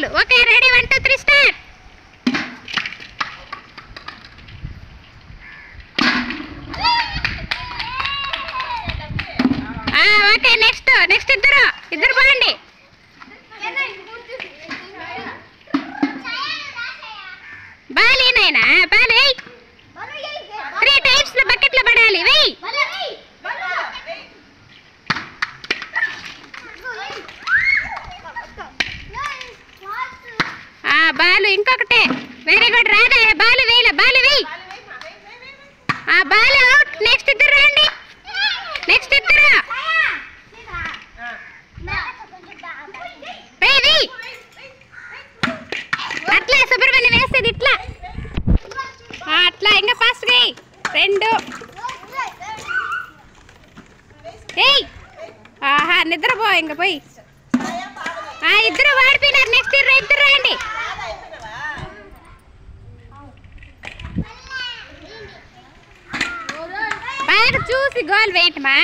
Ball. Okay ready 1 2 3 start. Okay next ఇద్దరు బాగుండి. Ball ఏనాయనా ball వేయి. 3 టైమ్స్ బకెట్లో పడాలి. వేయి. బాల్ ఇంకొకటే. Very good. రాదా బాల్ వేయలే. బాల్ వేయి. Ball out. నెక్స్ట్ ఇద్దరు రండి. నెక్స్ట్ ఇద్దరు వేయి. అట్లా సుబ్రహ్మణ్యం వేసేది ఇట్లా అట్లా ఇంకా ఫాస్ట్ వేయి. 2 ఏయ్. ఆహా నిద్రపో ఇంక పోయి. ఇద్దరు వాడిపోయినారు. నెక్స్ట్ ఇద్దరు రండి. బాగా చూసి గోల్ వేయటమా.